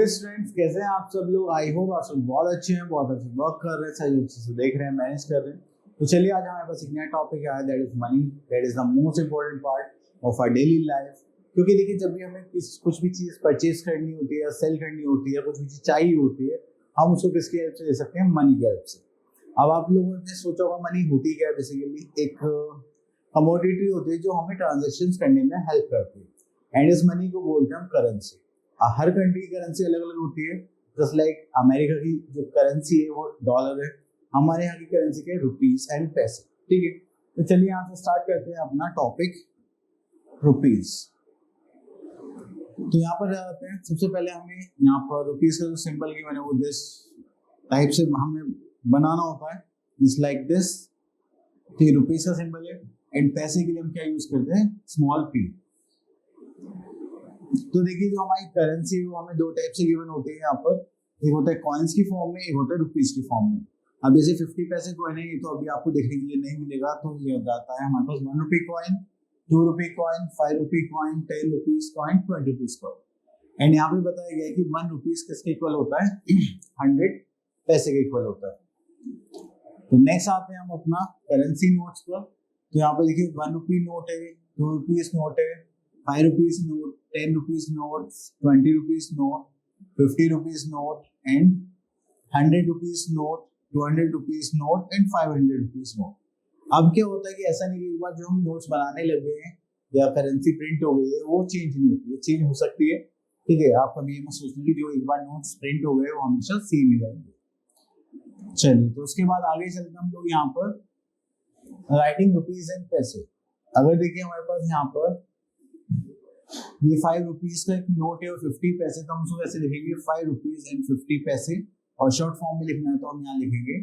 Students, कैसे हैं आप सब लोग? आई होप आप सब बहुत अच्छे हैं, बहुत अच्छे वर्क कर रहे हैं, सही अच्छे से देख रहे हैं, मैनेज कर रहे हैं। तो चलिए आज हमारे पास एक नया टॉपिक आया, that is money. That is the most important part of our daily life. क्योंकि देखिए, जब भी हमें कुछ भी चीज परचेज करनी होती है या सेल करनी होती है, कुछ भी चीज चाहिए होती है, हम उसको किसकी हेल्प से ले सकते हैं? मनी की हेल्प से। अब आप लोगों ने सोचा होगा मनी होती क्या है? बेसिकली एक कमोडिटी होती है जो हमें ट्रांजेक्शन करने में हेल्प करती है, एंड इस मनी को बोलते हैं हम करेंसी। हर कंट्री की करेंसी अलग अलग होती है। जस्ट लाइक अमेरिका की जो करेंसी है वो डॉलर है, हमारे यहाँ की करेंसी के रुपीस एंड पैसे। ठीक है, तो चलिए यहाँ से स्टार्ट करते हैं अपना टॉपिक, रुपीस। तो यहाँ पर आते हैं। सबसे पहले हमें यहाँ पर रुपीस का जो सिंबल की मैंने वो दिस टाइप से हमें बनाना होता है, जस्ट लाइक दिस। तो रुपीस का सिंबल है, एंड पैसे के लिए हम क्या यूज करते हैं? Small P. तो देखिए, जो हमारी करेंसी है वो हमें दो टाइप से गिवन होती है यहाँ पर। एक होता है कॉइन्स की फॉर्म में, एक होता है रुपीस की फॉर्म में। अब जैसे 50 पैसे कॉइन है, ये तो अभी आपको देखने के लिए नहीं मिलेगा, तो ये जाता है हमारे पास 1 rupee coin, 2 rupee coin, 5 rupee coin, 10 rupees coin, 20 rupees coin. And यहाँ पे बताया गया है कि 1 रुपीज किसके इक्वल होता है? 100 पैसे के इक्वल होता है। तो नेक्स्ट आते हैं हम अपना करेंसी नोट्स पर। तो यहाँ पे देखिए 1 रुपी नोट है, 2 रुपीज नोट है, 5 rupees note, 10 rupees note, 20 rupees note, 50 rupees note, and 100 rupees note, 200 rupees note, and 500 rupees note. अब क्या होता है कि ऐसा नहीं कि एक बार जो हम नोट्स बनाने लगे हैं या करेंसी प्रिंट हो गई है वो चेंज नहीं होती है, चेंज हो सकती है। ठीक है, आप कभी ये मत सोचना कि जो एक बार नोट्स प्रिंट हो गए वो हमेशा सेम ही रहेंगे। चलिए, तो उसके बाद आगे चलते हम लोग यहाँ पर राइटिंग रुपीज एंड पैसे। अगर देखिए हमारे पास यहाँ पर ये 5 रुपीज का एक नोट है और 50 पैसे, तो हम उसको कैसे लिखेंगे? 5 रुपीज एंड 50 पैसे। और शॉर्ट फॉर्म में लिखना है तो हम यहाँ लिखेंगे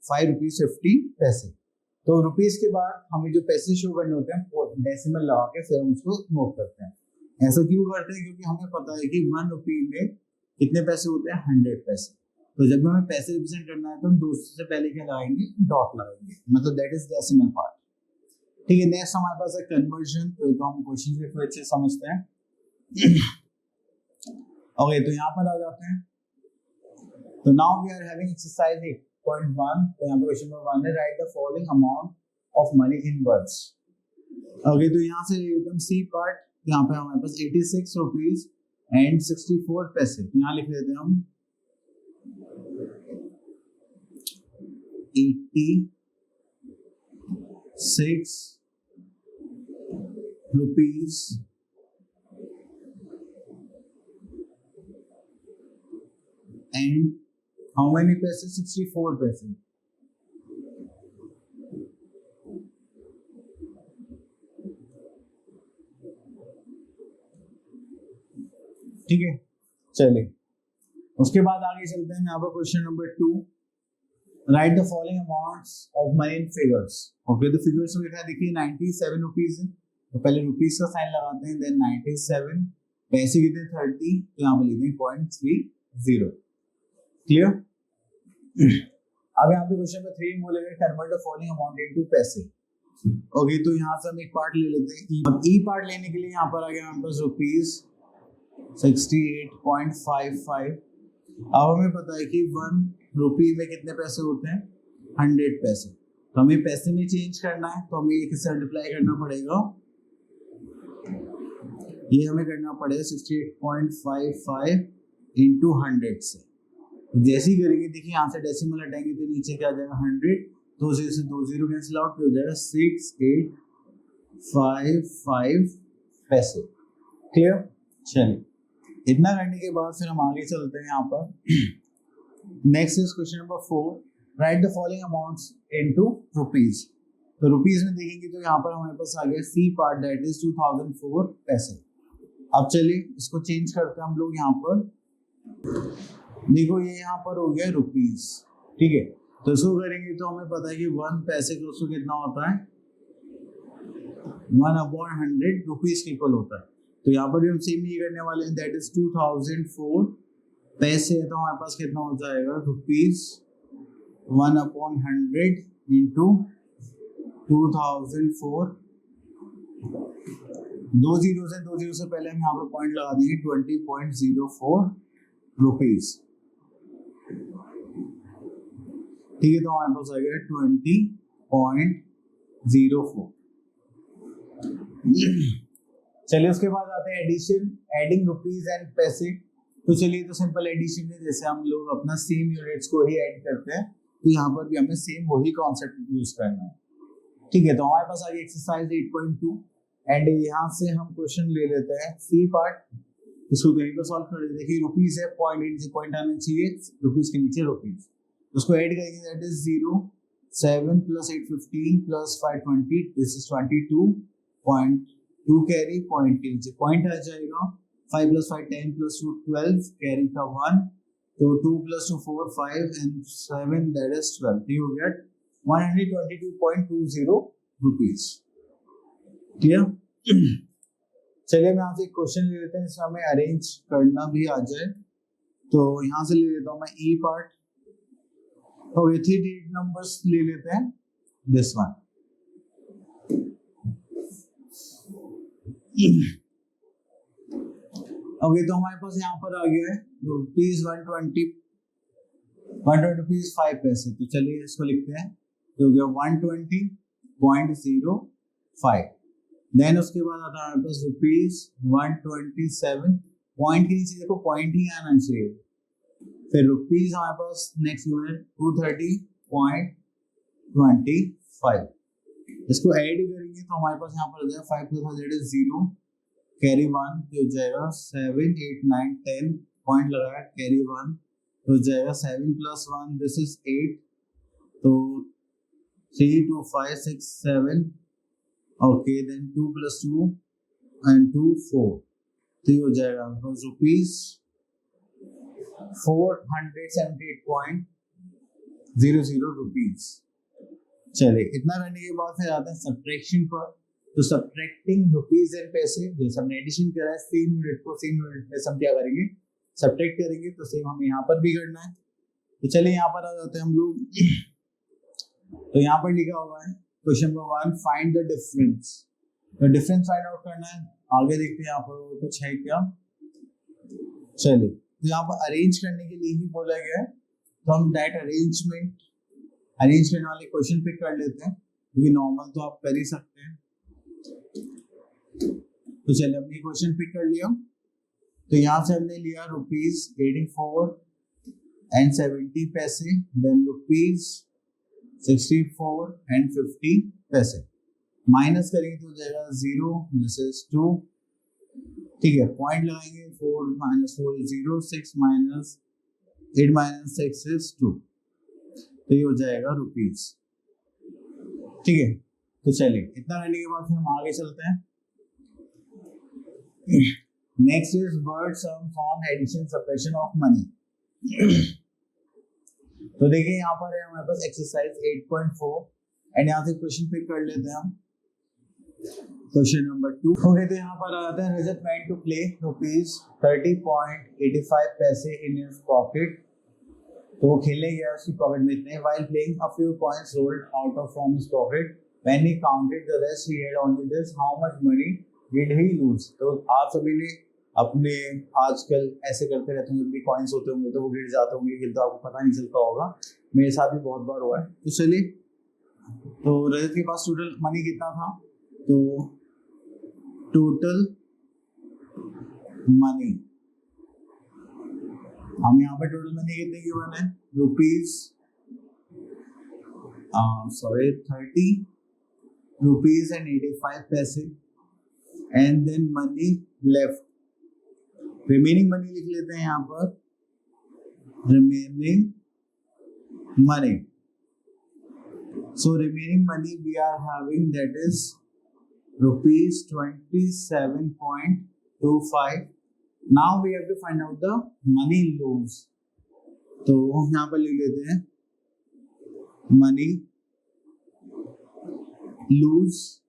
5 रुपीज 50 पैसे। तो रुपीज के बाद हमें जो पैसे शो करने होते हैं डेसिमल लगा के फिर हम उसको नोट करते हैं। ऐसा क्यों करते हैं? क्योंकि हमें पता है कि 1 रुपी में कितने पैसे होते हैं? 100 पैसे। तो जब हमें पैसे रिप्रेजेंट करना है तो हम दूसरे से पहले क्या लगाएंगे? डॉट लगाएंगे, मतलब दैट इज डेसिमल पार्ट। ठीक है, नेक्स्ट हमारे पास है कन्वर्जन। तो हम क्वेश्चन के थ्रू अच्छे समझते हैं। ओके, तो यहाँ पर आ जाते हैं। तो now we are having exercise 8.1। तो यहाँ पे क्वेश्चन नंबर 1 है, write the following amount of money in words. Okay, तो यहाँ से एकदम सी पार्ट, यहाँ पे हमारे पास 86 रुपीज एंड 64 पैसे। तो यहाँ लिख लेते हैं हम 86 रुपीज एंड हाउ मेनी पैसे? 64 पैसे। ठीक है, चलिए उसके बाद आगे चलते हैं। यहाँ पर question number 2, right the following amounts of money in figures. Okay, तो फिगर्स में लिखा है, देखिए 97 रुपीज है, तो पहले रुपीज का साइन लगाते हैं, देन 97। पैसे कितने? 30, तो यहाँ पे लिखते हैं 0.30। क्लियर? अब यहाँ पे क्वेश्चन नंबर 3 बोलेगा convert the following amount into पैसे। ओके, तो यहाँ से हम एक पार्ट ले लेते हैं। अब ई पार्ट लेने के लिए यहाँ पर आ गया हमारे पास रुपीज 68.55। अब हमें पता है कि 1 रुपी में कितने पैसे होते हैं? 100 पैसे। तो हमें पैसे में चेंज करना है, तो हमें एक से मल्टीप्लाई करना पड़ेगा। ये हमें करना पड़ेगा 68.55 इंटू 100 से। जैसे ही करेंगे, देखिए यहाँ से डेसिमल हटाएंगे तो नीचे क्या आ जाएगा? 100। 2 0 से 2 0 कैंसिल आउट, हो जाएगा 6855 पैसे। क्लियर? चलिए, इतना करने के बाद फिर हम आगे चलते हैं। यहाँ पर next is question number 4, right the following amounts into rupees. तो रुपीज में देखेंगे तो यहाँ पर हमारे पास आ गया सी पार्ट, दैट इज 2004 पैसे। अब चलिए इसको चेंज करते हैं हम लोग। यहाँ पर देखो, ये यहाँ पर हो गया रुपीज। ठीक है, तो इसको करेंगे तो हमें पता है कि 1 पैसे का उसको कितना होता है? 1/100 रुपीज के इक्वल होता है। तो यहाँ पर भी हम सेम ही करने वाले हैं, दैट इज 2004 पैसे। तो हमारे पास कितना हो जाएगा? Rupees 1/100 into 2004। 2 जीरो से पहले हम यहाँ पे पॉइंट लगा देंगे 20.04 रुपीज। ठीक है, तो हमारे पास आ गया 20.04। चलिए उसके बाद आते हैं एडिशन, एडिंग रुपीज एंड पैसे। तो चलिए, तो सिंपल एडिशन है, जैसे हम लोग अपना सेम यूनिट्स को ही ऐड करते हैं, तो यहाँ पर भी हमें सेम वही कॉन्सेप्ट यूज करना है। ठीक है, तो हमारे पास आ गया एक्सरसाइज 8.2 एंड यहाँ से हम क्वेश्चन ले लेते हैं सी पार्ट, इसको कहीं पर सॉल्व कर देते हैं। देखिए रुपीज है, पॉइंट नीचे पॉइंट आना चाहिए, रुपीज के नीचे रुपीज, उसको ऐड करेंगे, that is 0 7 plus 8 15 plus 5 20, this is 22.2 carry, point के नीचे पॉइंट आ जाएगा। 5 plus 5 10 plus 2 12, कैरी का 1, तो 2 plus 2 4 5 and 7, that is 12, ये हो गया 122.20 रुपीज। क्लियर? चलिए हम यहाँ से एक क्वेश्चन ले लेते हैं, इसमें हमें अरेंज करना भी आ जाए, तो यहाँ से ले लेता हूँ मैं ई पार्ट। तो ये 3 digit numbers ले लेते हैं, दिस वन। ओके, तो हमारे पास यहाँ पर आ गया है रुपीज 120 रुपीज 5 पैसे। तो चलिए इसको लिखते हैं, तो हो गया 120.05। देन उसके बाद आता है हमारे पास रुपीज 127, पॉइंट के नीचे देखो पॉइंट ही आना चाहिए। फिर रुपीज हमारे पास नेक्स्ट यूनिट 230.25, इसको ऐड करेंगे तो हमारे पास यहाँ पर हो जाएगा 5 plus 1 is 0, कैरी 1 हो जाएगा 7 8 9 10, पॉइंट लगाया कैरी 1 हो जाएगा 7 plus 1, दिस इज 8, तो 3 2 5 6 7, ओके, देन 2 plus 2 and 2 4, तो ये हो जाएगा रुपीज 478.00 रुपीज। चलिए इतना करने के बाद फिर आते हैं सब्ट्रैक्शन पर। तो सब्ट्रैक्टिंग रुपीज एंड पैसे, जैसे हमने एडिशन करा है सेम यूनिट को सेम यूनिट में हम क्या करेंगे, सब्ट्रैक्ट करेंगे, तो सेम हमें यहाँ पर भी करना है। तो चलिए यहाँ पर आ जाते हैं हम लोग। तो यहाँ पर लिखा हुआ है question number 1, find the difference. तो डिफरेंस फाइंड आउट करना है, आगे देखते हैं यहाँ पर कुछ है क्या। चलिए, तो यहाँ पर अरेंज करने के लिए ही बोला गया है, तो हम डायरेक्ट अरेंज करने वाले क्वेश्चन पिक कर लेते हैं, क्योंकि नॉर्मल तो आप कर ही सकते हैं। तो चलिए हमने क्वेश्चन पिक कर लिया, तो यहाँ से हमने लिया रुपीज 84.70 पैसे, देन रुपीज 64.50 पैसे, माइनस करेंगे तो हो जाएगा 0, दिस इज 2, ठीक है, पॉइंट लगाएंगे 4 minus 4 is 0, 6 minus 8 minus 6 is 2, तो ये हो जाएगा रुपीज। ठीक है, तो चलिए इतना करने के बाद फिर हम आगे चलते हैं। Next is word sums on addition subtraction of money. तो देखिए यहाँ पर है हमारे पास एक्सरसाइज 8.4 एंड यहाँ से क्वेश्चन पिक कर लेते हैं हम। क्वेश्चन नंबर 2, ओके, तो यहाँ पर आ जाता है रजत वेंट टू प्ले रुपीज 30.85 पैसे इन हिज पॉकेट। तो वो खेलने गया, उसकी पॉकेट में इतने, while playing a few coins rolled out of from his pocket, when he counted the rest he had only this, how much money did he lose. तो आप सभी ने अपने आजकल ऐसे करते रहते होंगे, भी कॉइंस होते होंगे तो वो गिर जाते होंगे, गिर तो आपको पता नहीं चलता होगा, मेरे साथ भी बहुत बार हुआ है। तो चलिए, तो रजत के पास टोटल मनी कितना था, तो टोटल मनी, हम यहाँ पे टोटल मनी कितने गिवन है, रुपीज 30 रुपीज एंड 85 पैसे, and then money left, remaining money लिख लेते हैं यहाँ पर, remaining money, so remaining money we are having, that is rupees 27.25. now we have to find out the money loss, तो यहाँ पर लिख लेते हैं money lose,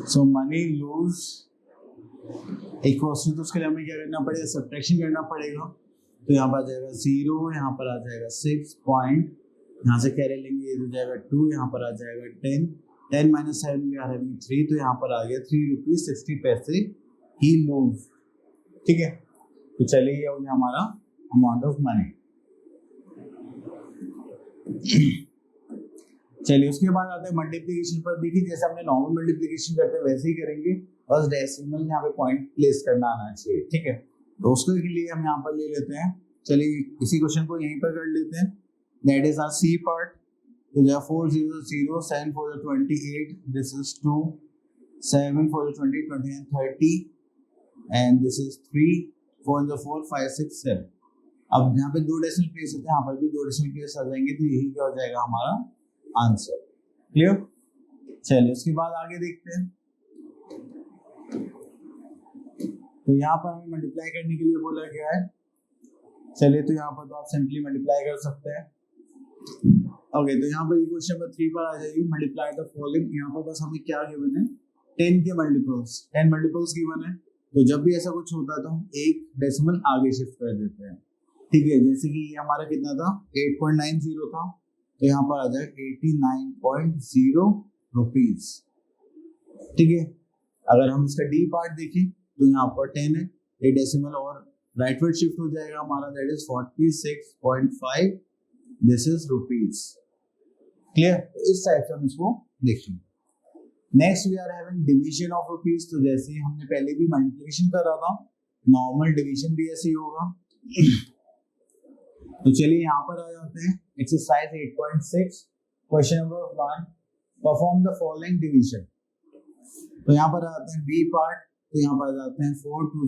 so money lose equals to, तो उसके लिए हमें क्या करना पड़ेगा, सब्ट्रैक्शन करना पड़ेगा। तो यहाँ पर आ जाएगा 0, यहाँ पर आ जाएगा 6 पॉइंट, यहाँ से कैरी लेंगे, ये हो जाएगा 2, यहाँ पर आ जाएगा 10 minus 7 we are having 3, तो यहाँ पर आ गया 3 रुपीज 60 पैसे ही लूज। ठीक है, तो चलिए ये हो गया हमारा अमाउंट ऑफ मनी। चलिए उसके बाद आते हैं मल्टीप्लिकेशन पर। देखिए जैसे हमने नॉर्मल मल्टीप्लिकेशन करते हैं वैसे ही करेंगे, बस डेसिमल यहाँ पे पॉइंट प्लेस करना आना चाहिए, ठीक है। तो उसके लिए हम यहाँ पर ले लेते हैं, चलिए इसी क्वेश्चन को यहीं पर कर लेते हैं। That is our C part. तो जो 4 0 0 7 4 28, this is 2 7 4 20 29 30 and this is 3 4 4 5 6 7। अब यहाँ पे 2 डेसिमल प्लेस होते हैं, यहाँ पर भी 2 डेसिमल प्लेस आ जाएंगे, तो यही क्या हो जाएगा हमारा आंसर। क्लियर? चलिए उसके बाद आगे देखते हैं। तो यहाँ पर हमें मल्टीप्लाई करने के लिए बोला गया है। चलिए तो यहाँ पर तो आप सिंपली मल्टीप्लाई कर सकते हैं। ओके, तो यहाँ पर क्वेश्चन नंबर 3 पर आ जाइए, मल्टीप्लाई द फॉलोइंग। यहाँ पर बस हमें क्या गिवन है, 10 के मल्टीपल्स, 10 मल्टीपल्स गिवन है। तो जब भी ऐसा कुछ होता है तो हम एक डेसिमल आगे शिफ्ट कर देते हैं, ठीक है। जैसे कि ये हमारा कितना था, 8.90 था, तो यहाँ पर आ जाएगा 89.0 रुपीज, ठीक है। अगर हम इसका डी पार्ट देखें तो यहाँ पर 10 है, ये डेसिमल और राइटवर्ड शिफ्ट हो जाएगा हमारा, that is 46.5, this is rupees. Clear? इस टाइप से हम इसको देखेंगे। Next we are having division of rupees. तो जैसे हमने पहले भी मल्टीप्लिकेशन कर रहा था, नॉर्मल डिवीजन भी ऐसे ही होगा। तो चलिए यहाँ पर आ जाते हैं, exercise 8.6 question number 1, perform the following division. तो यहाँ पर आते हैं बी पार्ट। तो यहाँ पर जाते हैं 4 2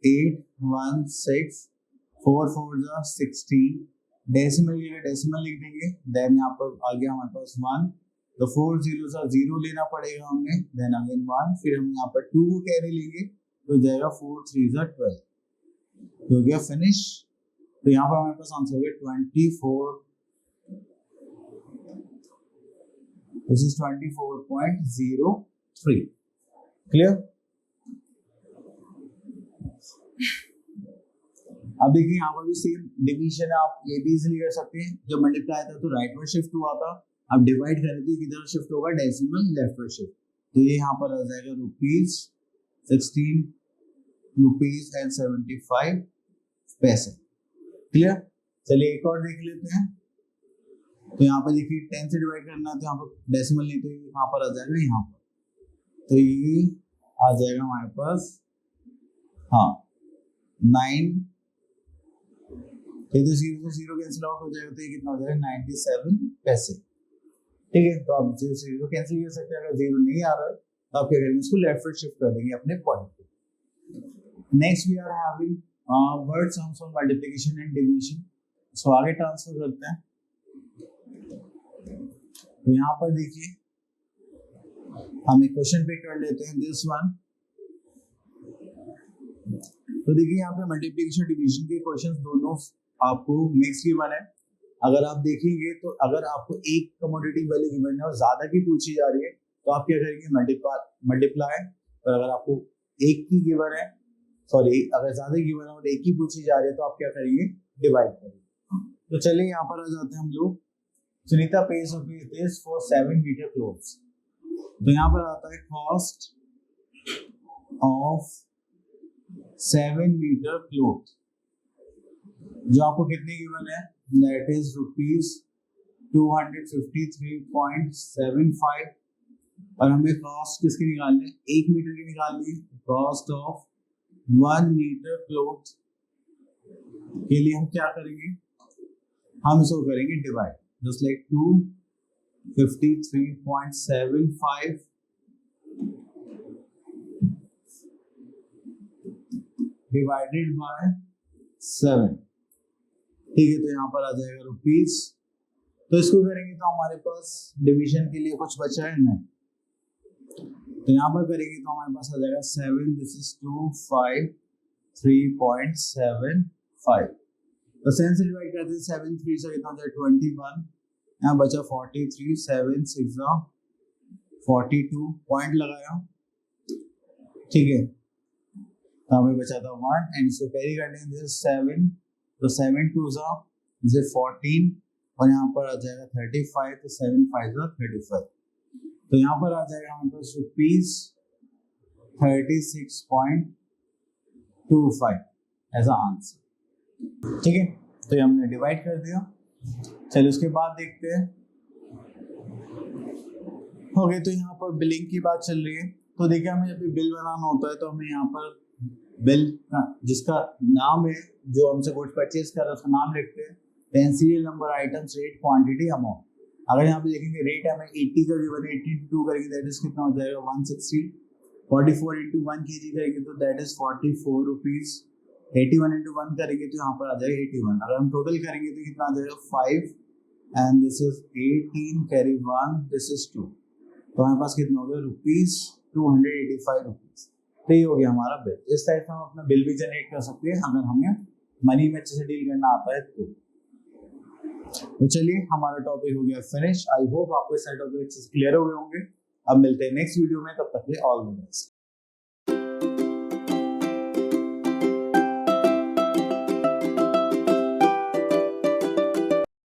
8 1 6 4 4 16, डेसिमल के लिए डेसिमल लिख देंगे। देन यहाँ पर आ गया हमारे पास 1, तो 4 0 0 लेना पड़ेगा हमें, देन अगेन 1, फिर हम यहाँ पर 2 को कैरी लेंगे, तो जाएगा 4 3 12, तो हो गया फिनिश। तो यहाँ पर हमारे पास आंसर हो गया 24, दिस इज 24.03। क्लियर? अब देखिए यहाँ पर भी सेम डिवीजन है, आप ये भी इजीली कर सकते हैं। जब मल्टीप्लाई था तो राइटवर्ड शिफ्ट हुआ था, अब डिवाइड करें तो किधर शिफ्ट होगा, डेसिमल लेफ्टवर्ड शिफ्ट। तो ये यहाँ पर आ जाएगा रुपीज 16 रुपीज एंड 75 पैसे। क्लियर? चलिए एक और देख लेते हैं। तो यहाँ पर देखिए 10 से डिवाइड करना है, तो यहाँ पर डेसिमल नहीं, तो यहाँ पर आ जाएगा, यहाँ पर तो ये आ जाएगा हमारे पास, हाँ 9, ये तो 0 से 0 कैंसिल आउट हो जाएगा, तो ये कितना हो जाएगा 97 पैसे, ठीक है। तो आप 0 से 0 कैंसिल कर सकते हैं। अगर 0 नहीं आ रहा है तो आप क्या करेंगे, इसको लेफ्ट शिफ्ट कर देंगे अपने पॉइंट पे। Next we are having word sums on multiplication and division. So आगे ट्रांसफर करते हैं। तो यहाँ पर देखिए हम एक क्वेश्चन पे कर लेते हैं, दिस वन। तो देखिए यहाँ पे मल्टीप्लिकेशन डिवीजन के क्वेश्चंस दोनों आपको मिक्स गिवन है। अगर आप देखेंगे तो अगर आपको एक कमोडिटी वैल्यू गिवन है और ज्यादा की पूछी जा रही है तो आप क्या करेंगे, मल्टीप्लाई। और अगर आपको एक की गिवन है, सॉरी अगर ज्यादा गिवन है और एक ही पूछी जा रही है तो आप क्या करेंगे, डिवाइड करेंगे। तो चलिए यहाँ पर आ जाते हैं हम लोग। Sunita pays rupees for 7 meter clothes। तो यहाँ पर आता है कॉस्ट ऑफ 7 मीटर क्लोथ, जो आपको कितने गिवन है, दैट इज रुपीज 253.75। और हमें कॉस्ट किसकी निकालनी है, 1 मीटर की निकालनी है। कॉस्ट ऑफ 1 मीटर क्लोथ के लिए हम क्या करेंगे, हम इसको करेंगे divide, just like 253.75 divided by 7, ठीक है। तो यहाँ पर आ जाएगा रुपीज। तो इसको करेंगे तो हमारे पास डिवीजन के लिए कुछ बचा है नहीं, तो यहाँ पर करेंगे तो हमारे पास आ जाएगा 7, दिस इज 253.75। तो 7 से डिवाइड करते हैं, 7 3 से कितना हो जाएगा 21, यहाँ बचा 43, 7 6 42 पॉइंट लगाया, ठीक है। तो हमें बचा था 1 एंड इसको कैरी कर लेंगे, 7, तो 7 2 से 14 और यहाँ पर आ जाएगा 35, तो 7 5 35। तो यहाँ पर आ जाएगा हमारे पास रुपीज 36.25 एज आंसर। ठीक है, तो ये हमने डिवाइड कर दिया। चलिए उसके बाद देखते हैं। हो गए, तो यहाँ पर बिलिंग की बात चल रही है। तो देखिए हमें जब भी बिल बनाना होता है तो हमें यहाँ पर बिल जिसका नाम है, जो हमसे गुड्स परचेज कर रहा है उसका नाम लिखते हैं, then serial number, items, rate, quantity, amount. अगर यहाँ पे देखेंगे रेट हमें 80 का गिवन है, 80 इंटू 2 करेंगे दैट इज कितना हो जाएगा 160। 44 इंटू 1 kg करेंगे तो दैट इज 44 रुपीज। 81 इंटू 1 करेंगे तो यहाँ पर आ जाएगा 81। अगर हम टोटल करेंगे तो कितना आ जाएगा 5 and this is 18 carry 1 this is 2। तो हमारे पास कितना हो गया रुपीज 285 रुपीज। तो ये हो गया हमारा बिल। इस टाइप से हम अपना बिल भी जनरेट कर सकते हैं अगर हमें मनी में अच्छे से डील करना आता है तो चलिए हमारा टॉपिक हो गया फिनिश। आई होप आपको सारे टॉपिक अच्छे से क्लियर हो गए होंगे। अब मिलते हैं नेक्स्ट वीडियो में, तब तक के लिए ऑल द बेस्ट।